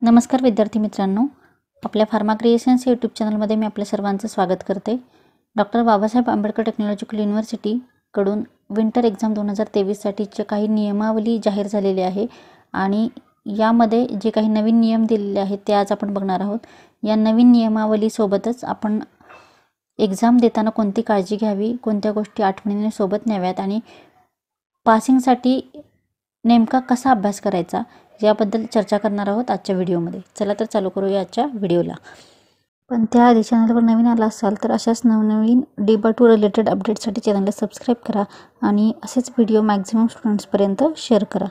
नमस्कार विद्यार्थी मित्रांनो, आपल्या फार्मा क्रिएशन्स यूट्यूब चॅनलमध्ये मी आपल्या सर्वांचं स्वागत करते। डॉक्टर बाबासाहेब आंबेडकर टेक्नॉलॉजिकल युनिव्हर्सिटीकडून विंटर एक्झाम 2023 साठीचे काही नियमावली जाहीर झालेली आहे आणि यामध्ये जे काही नवीन नियम दिलेले आहेत ते आज आपण बघणार आहोत। या नवीन नियमावलीसोबतच आपण एक्झाम देताना कोणती काळजी घ्यावी, कोणत्या गोष्टी आठवणीने सोबत न्याव्यात आणि पासिंगसाठी नेमका कसा अभ्यास करायचा याबद्दल चर्चा करणार आहोत आजच्या व्हिडिओमध्ये। चला तर चालू करूया आजच्या व्हिडिओला। पण त्याआधी चॅनलवर नवीन आला असाल तर अशाच नवनवीन DBA2 रिलेटेड अपडेट्ससाठी चॅनलला सबस्क्राईब करा आणि असेच व्हिडिओ मॅक्झिमम स्टुडंट्सपर्यंत शेअर करा।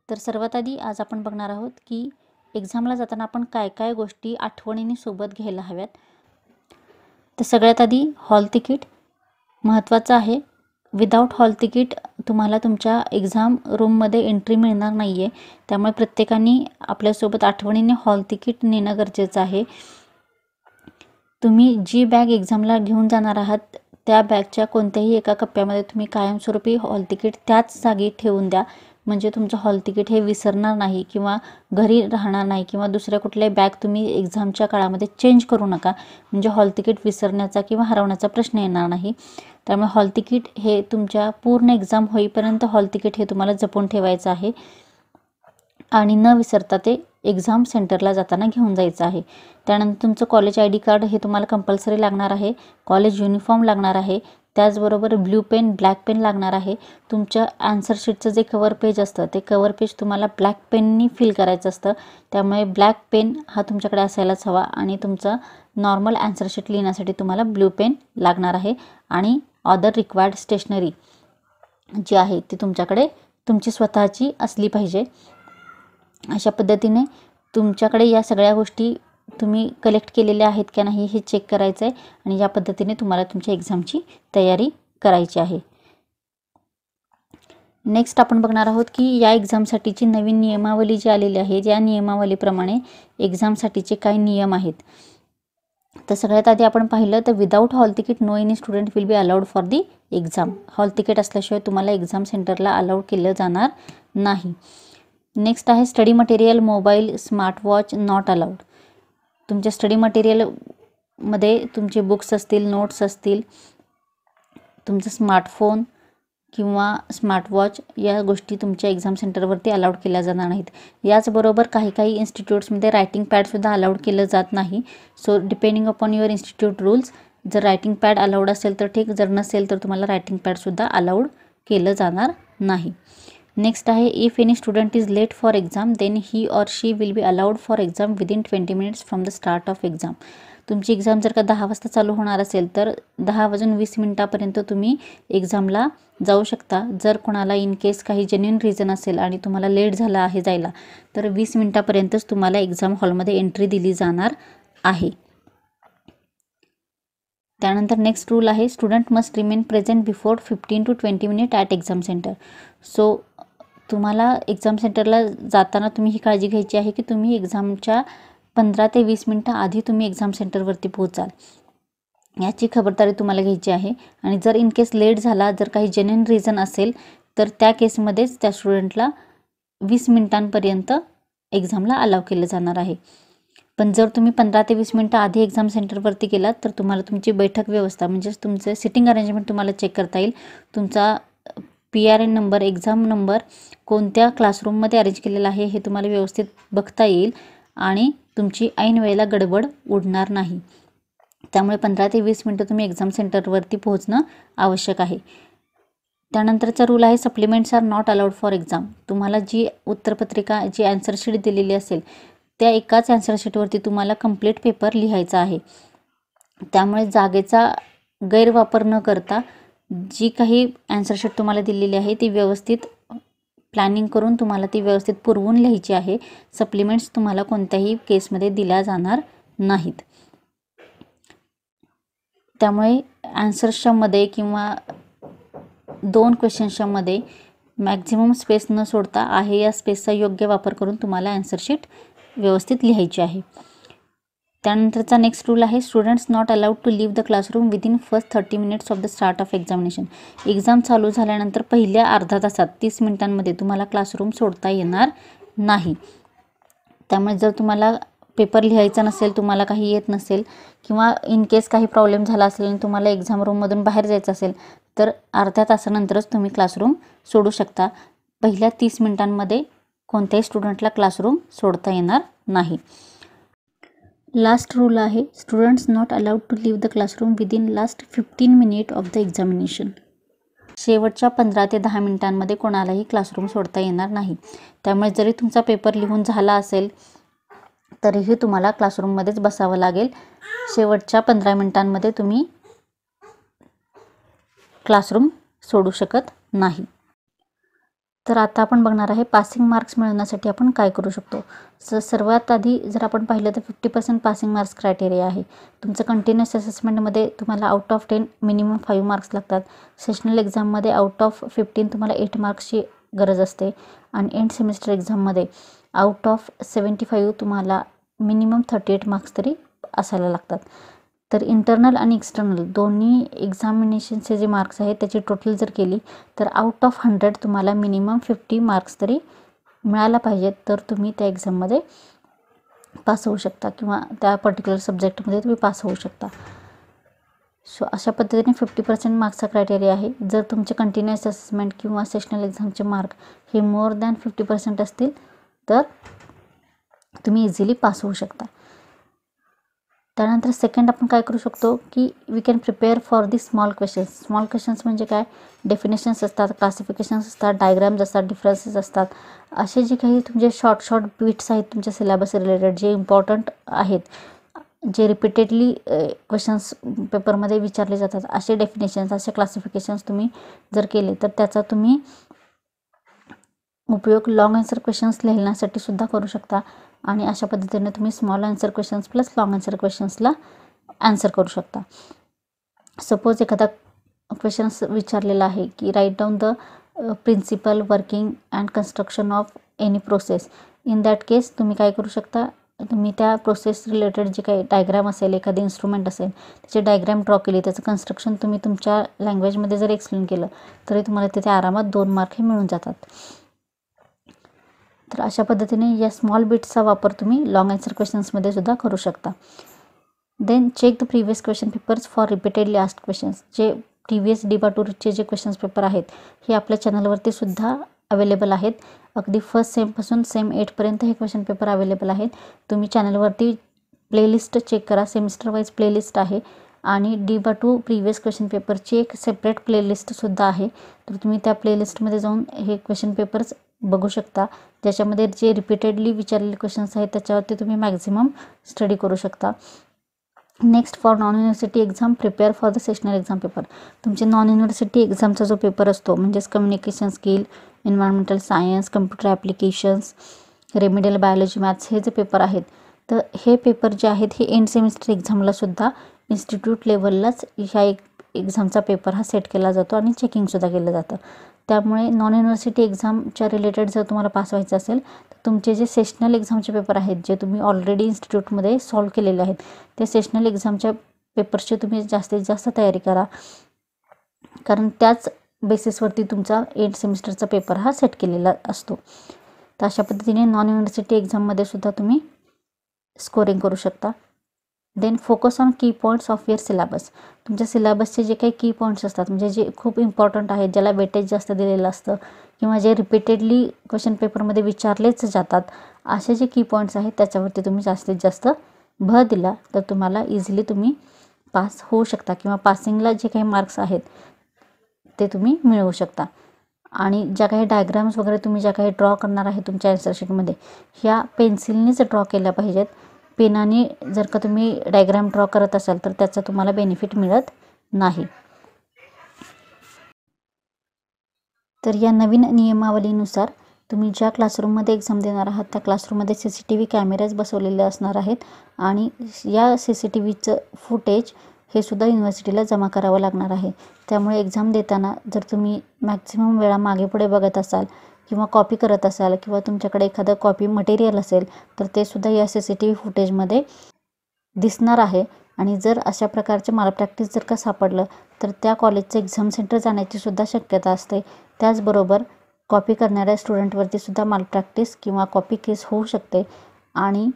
तर सर्वात आधी आज आपण बघणार आहोत की एक्झामला जाताना आपण काय काय गोष्टी आठवणीने सोबत घ्यायला हव्यात। तर सगळ्यात आधी हॉल तिकीट महत्त्वाचं आहे। विदाउट हॉल तिकीट तुम्हाला तुमच्या एक्झाम रूममध्ये एंट्री मिळणार नाही आहे, त्यामुळे प्रत्येकाने आपल्यासोबत आठवणीने हॉल तिकीट नेणं गरजेचं आहे। तुम्ही जी बॅग एक्झामला घेऊन जाणार आहात त्या बॅगच्या कोणत्याही एका कप्प्यामध्ये तुम्ही कायमस्वरूपी हॉल तिकीट त्याच जागी ठेवून द्या, म्हणजे तुमचं हॉल तिकीट हे विसरणार नाही किंवा घरी राहणार नाही किंवा दुसऱ्या कुठल्याही बॅग तुम्ही एक्झामच्या काळामध्ये चेंज करू नका, म्हणजे हॉल तिकीट विसरण्याचा किंवा हरवण्याचा प्रश्न येणार नाही। त्यामुळे हॉल तिकीट हे तुमच्या पूर्ण एक्झाम होईपर्यंत हॉल तिकीट हे तुम्हाला जपून ठेवायचं आहे आणि न विसरता ते एक्झाम सेंटरला जाताना घेऊन जायचं आहे। त्यानंतर तुमचं कॉलेज ID कार्ड हे तुम्हाला कंपल्सरी लागणार आहे, कॉलेज युनिफॉर्म लागणार आहे, त्याचबरोबर ब्ल्यू पेन ब्लॅक पेन लागणार आहे। तुमच्या आन्सर शीटचं जे कव्हर पेज असतं ते कव्हर पेज तुम्हाला ब्लॅक पेननी फिल करायचं असतं, त्यामुळे ब्लॅक पेन हा तुमच्याकडे असायलाच हवा आणि तुमचा नॉर्मल आन्सर शीट लिहिण्यासाठी तुम्हाला ब्ल्यू पेन लागणार आहे आणि अदर रिक्वायर्ड स्टेशनरी जी आहे ती तुमच्याकडे तुमची स्वतःची असली पाहिजे। अशा पद्धतीने तुमच्याकडे या सगळ्या गोष्टी तुम्ही कलेक्ट केलेल्या आहेत की नाही हे चेक करायचं आहे आणि या पद्धतीने तुम्हाला तुमच्या एक्झामची तयारी करायची आहे। नेक्स्ट आपण बघणार आहोत की या एक्झामसाठीची नवीन नियमावली जी आलेली आहे, या नियमावलीप्रमाणे एक्झामसाठीचे काही नियम आहेत। तर सगळ्यात आधी आपण पाहिलं तर without hall ticket no any student will be allowed for the exam. Hall ticket असल्याशिवाय तुम्हाला एक्झाम सेंटरला अलाउड केलं जाणार नाही। नेक्स्ट आहे study material mobile smartwatch not allowed. तुमच्या स्टडी मटेरियलमध्ये तुमचे बुक्स असतील, नोट्स असतील, तुमचा स्मार्टफोन किंवा स्मार्टवॉच या गोष्टी तुमच्या एक्झाम सेंटरवरती अलाउड केल्या जाणार नाहीत। याचबरोबर काही इन्स्टिट्यूट्समध्ये रायटिंग पॅडसुद्धा अलाउड केलं जात नाही। So depending upon your institute rules, जर रायटिंग पॅड अलाउड असेल तर ठीक, जर नसेल तर तुम्हाला रायटिंग पॅडसुद्धा अलाउड केलं जाणार नाही। नेक्स्ट आहे if any student is late for exam then he or she will be allowed for exam within 20 minutes from the start of exam. तुमची एक्झाम जर का 10 वाजता चालू होणार असेल तर 10:20 तुम्ही एक्झामला जाऊ शकता। जर कोणाला इन केस काही जेन्युइन रिझन असेल आणि तुम्हाला लेट झाला आहे जायला तर 20 मिनिटापर्यंतच तुम्हाला एक्झाम हॉलमध्ये एंट्री दिली जाणार आहे। त्यानंतर नेक्स्ट रूल आहे student must remain present before 15 to 20 minute at exam centre. So तुम्हाला एक्झाम सेंटरला जाताना तुम्ही ही काळजी घ्यायची आहे की तुम्ही एक्झामच्या 15 ते 20 मिनिटं आधी तुम्ही एक्झाम सेंटरवरती पोहोचाल, याची खबरदारी तुम्हाला घ्यायची आहे। आणि जर इन केस लेट झाला, जर काही जेन्युइन रिझन असेल तर त्या केसमध्येच त्या स्टुडंटला 20 मिनिटांपर्यंत एक्झामला अलाव केलं जाणार आहे। पण जर तुम्ही 15 ते 20 मिनिटं आधी एक्झाम सेंटरवरती गेलात तर तुम्हाला तुमची बैठक व्यवस्था म्हणजेच तुमचे सिटिंग अरेंजमेंट तुम्हाला चेक करता येईल। तुमचा PRN नंबर, एक्झाम नंबर कोणत्या क्लासरूममध्ये अरेंज केलेला आहे हे तुम्हाला व्यवस्थित बघता येईल आणि तुमची ऐन वेळेला गडबड उडणार नाही। त्यामुळे 15 ते 20 मिनिटं तुम्ही एक्झाम सेंटरवरती पोहोचणं आवश्यक आहे। त्यानंतरचा रूल आहे supplements are not allowed for exam. तुम्हाला जी उत्तरपत्रिका, जी आन्सर शीट दिलेली असेल त्या एकाच आन्सर शीटवरती तुम्हाला कंप्लीट पेपर लिहायचा आहे। त्यामुळे जागेचा गैरवापर न करता जी काही आन्सर शीट तुम्हाला दिलेली आहे ती व्यवस्थित प्लॅनिंग करून तुम्हाला ती व्यवस्थित पुरवून लिहायची आहे। सप्लिमेंट्स तुम्हाला कोणत्याही केसमध्ये दिल्या जाणार नाहीत। त्यामुळे आन्सर्सच्या मध्ये किंवा 2 क्वेश्चन्सच्या मध्ये मॅक्झिमम स्पेस न सोडता आहे या स्पेसचा योग्य वापर करून तुम्हाला आन्सर शीट व्यवस्थित लिहायची आहे। त्यानंतरचा नेक्स्ट रूल आहे students not allowed to leave the classroom within first 30 minutes of the start of examination. Exam चालू झाल्यानंतर पहिल्या अर्धा तासात 30 मिनिटांमध्ये तुम्हाला क्लासरूम सोडता येणार नाही। त्यामुळे जर तुम्हाला पेपर लिहायचा नसेल, तुम्हाला काही येत नसेल किंवा इन केस काही प्रॉब्लेम झाला असेल आणि तुम्हाला एक्झाम रूममधून बाहेर जायचं असेल तर अर्ध्या तासानंतरच तुम्ही क्लासरूम सोडू शकता. पहिल्या 30 मिनिटांमध्ये कोणत्याही स्टुडंटला क्लासरूम सोडता येणार नाही. लास्ट रूल आहे, students not allowed to leave the classroom within last 15 minute of the examination. शेवटच्या 15 ते 10 मिनिटांमध्ये कोणालाही क्लासरूम सोडता येणार नाही. त्यामुळे जरी तुमचा पेपर लिहून झाला असेल तरीही तुम्हाला क्लासरूममध्येच बसावं लागेल. शेवटच्या 15 मिनिटांमध्ये तुम्ही क्लासरूम सोडू शकत नाही. तर आता आपण बघणार आहे पासिंग मार्क्स मिळवण्यासाठी आपण काय करू शकतो. सर्वात आधी जर आपण पाहिलं तर 50% पासिंग मार्क्स क्रायटेरिया आहे. तुमचं कंटिन्युअस असेसमेंटमध्ये तुम्हाला आउट ऑफ 10 मिनिमम 5 मार्क्स लागतात. सेशनल एक्झाममध्ये आउट ऑफ 15 तुम्हाला 8 मार्क्सची गरज असते आणि एंड सेमिस्टर एक्झाममध्ये आउट ऑफ 75 तुम्हाला मिनिमम 38 मार्क्स तरी असायला लागतात. तर इंटरनल आणि एक्सटर्नल दोन्ही एक्झामिनेशनचे जे मार्क्स आहेत त्याची टोटल जर केली तर आउट ऑफ 100 तुम्हाला मिनिमम 50 मार्क्स तरी मिळायला पाहिजेत, तर तुम्ही त्या एक्झाममध्ये पास होऊ शकता किंवा त्या पर्टिक्युलर सब्जेक्टमध्ये तुम्ही पास होऊ शकता. सो अशा पद्धतीने 50% मार्क्सचा क्रायटेरिया आहे. जर तुमचे कंटिन्युअस असेसमेंट किंवा सेशनल एक्झामचे मार्क हे मोर दॅन 50% असतील तर तुम्ही इझिली पास होऊ शकता. त्यानंतर सेकंड आपण काय करू शकतो की we can prepare for the small questions. Small questions म्हणजे काय, डेफिनेशन्स असतात, क्लासिफिकेशन्स असतात, डायग्राम्स असतात, डिफरन्सेस असतात. असे जे काही तुमचे शॉर्ट बिट्स आहेत तुमच्या सिलेबस रिलेटेड जे इम्पॉर्टंट आहेत, जे रिपीटेडली क्वेश्चन्स पेपरमध्ये विचारले जातात, असे डेफिनेशन्स असे क्लासिफिकेशन्स तुम्ही जर केले तर त्याचा तुम्ही उपयोग लॉंग आन्सर क्वेश्चन्स लिहिण्यासाठी सुद्धा करू शकता. आणि अशा पद्धतीने तुम्ही small answer questions plus long answer क्वेश्चन्सला आन्सर करू शकता. सपोज एखादा क्वेश्चन्स विचारलेला आहे की write down the principle working and construction of any process. In that case तुम्ही काय करू शकता, तुम्ही त्या प्रोसेस रिलेटेड जे काही डायग्राम असेल, एखादी इन्स्ट्रुमेंट असेल त्याचे डायग्राम ड्रॉ केली, त्याचं कन्स्ट्रक्शन तुम्ही तुमच्या लँग्वेजमध्ये जर एक्सप्लेन केलं तरी तुम्हाला तिथे आरामात 2 मार्क हे मिळून जातात. तर अशा पद्धतीने या स्मॉल बिट्सचा वापर तुम्ही लॉंग आन्सर क्वेश्चन्समध्ये सुद्धा करू शकता. Then check the previous question papers for repeatedly asked questions. जे प्रिव्हियस DBA-2चे जे क्वेश्चन्स पेपर आहेत हे आपल्या चॅनलवरती सुद्धा अवेलेबल आहेत. अगदी फर्स्ट सेमपासून सेम 8पर्यंत हे क्वेश्चन पेपर अवेलेबल आहेत. तुम्ही चॅनलवरती प्लेलिस्ट चेक करा, सेमिस्टर वाईज प्लेलिस्ट आहे आणि DBA-2 प्रिव्हियस क्वेश्चन पेपरची एक सेपरेट प्लेलिस्टसुद्धा आहे. तर तुम्ही त्या प्लेलिस्टमध्ये जाऊन हे क्वेश्चन पेपर्स बघू शकता, ज्याच्यामध्ये जे रिपीटेडली विचारलेले क्वेश्चन्स आहेत त्याच्यावरती तुम्ही मॅक्झिमम स्टडी करू शकता. Next, for non university exam prepare for the sessional exam paper. तुमचे नॉन युनिव्हर्सिटी एक्झामचा जो पेपर असतो म्हणजेच communication skill, environmental science, computer applications, remedial biology, maths हे जे पेपर आहेत तर हे पेपर जे आहेत हे एंड सेमिस्टर एक्झामलासुद्धा इन्स्टिट्यूट लेवललाच ह्या एक्झामचा पेपर हा सेट केला जातो आणि चेकिंगसुद्धा केलं जातं. त्यामुळे नॉन युनिव्हर्सिटी एक्झामच्या रिलेटेड जर तुम्हाला पास व्हायचं असेल तर तुमचे जे सेशनल एक्झामचे पेपर आहेत जे तुम्ही ऑलरेडी इन्स्टिट्यूटमध्ये सॉल्व केलेले आहेत ते सेशनल एक्झामच्या पेपरची तुम्ही जास्तीत जास्त तयारी करा, कारण त्याच बेसिसवरती तुमचा एंड सेमिस्टरचा पेपर हा सेट केलेला असतो. तर अशा पद्धतीने नॉन युनिव्हर्सिटी एक्झाममध्ये सुद्धा तुम्ही स्कोरिंग करू शकता. देन फोकस ऑन की पॉईंट्स ऑफ युअर सिलेबस. तुमच्या सिलेबसचे जे काही की पॉईंट्स असतात म्हणजे जे खूप इम्पॉर्टंट आहेत, ज्याला वेटेज जास्त दिलेलं असतं किंवा जे रिपीटेडली क्वेश्चन पेपरमध्ये विचारलेच जातात, असे जे की पॉईंट्स आहेत त्याच्यावरती तुम्ही जास्तीत जास्त भर दिला तर तुम्हाला इझिली तुम्ही पास होऊ शकता किंवा पासिंगला जे काही मार्क्स आहेत ते तुम्ही मिळवू शकता. आणि ज्या काही डायग्राम्स वगैरे तुम्ही ज्या काही ड्रॉ करणार आहे तुमच्या आन्सर शीटमध्ये ह्या पेन्सिलनेच ड्रॉ केल्या पाहिजेत. पेनाने जर का तुम्ही डायग्राम ड्रॉ करत असाल तर त्याचा तुम्हाला बेनिफिट मिळत नाही. तर या नवीन नियमावलीनुसार तुम्ही ज्या क्लासरूममध्ये एक्झाम देणार आहात त्या क्लासरूममध्ये CCTV कॅमेराज बसवलेले असणार आहेत आणि या CCTVचं फुटेज हे सुद्धा युनिव्हर्सिटीला जमा करावं लागणार आहे. त्यामुळे एक्झाम देताना जर तुम्ही मॅक्झिमम वेळा मागे पुढे बघत असाल किंवा कॉपी करत असाल किंवा तुमच्याकडे एखादं कॉपी मटेरियल असेल तर ते सुद्धा या CCTV फुटेजमध्ये दिसणार आहे. आणि जर अशा प्रकारचे मालप्रॅक्टिस जर का सापडलं तर त्या कॉलेजचं एक्झाम सेंटर जाण्याची सुद्धा शक्यता असते. त्याचबरोबर कॉपी करणाऱ्या स्टुडंटवरती सुद्धा मालप्रॅक्टिस किंवा कॉपी केस होऊ शकते. आणि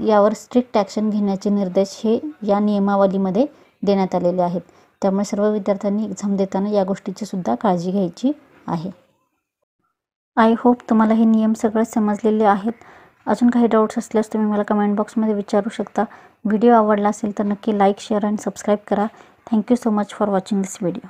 यावर स्ट्रिक्ट ॲक्शन घेण्याचे निर्देश हे या नियमावलीमध्ये देण्यात आलेले आहेत. त्यामुळे सर्व विद्यार्थ्यांनी एक्झाम देताना या गोष्टीची सुद्धा काळजी घ्यायची आहे. आय होप तुम्हाला हे नियम सगळे समजलेले आहेत. अजून काही डाऊट्स असल्यास तुम्ही मला कमेंट बॉक्समध्ये विचारू शकता. व्हिडिओ आवडला असेल तर नक्की लाईक, शेअर आणि सबस्क्राईब करा. Thank you so much for watching this video.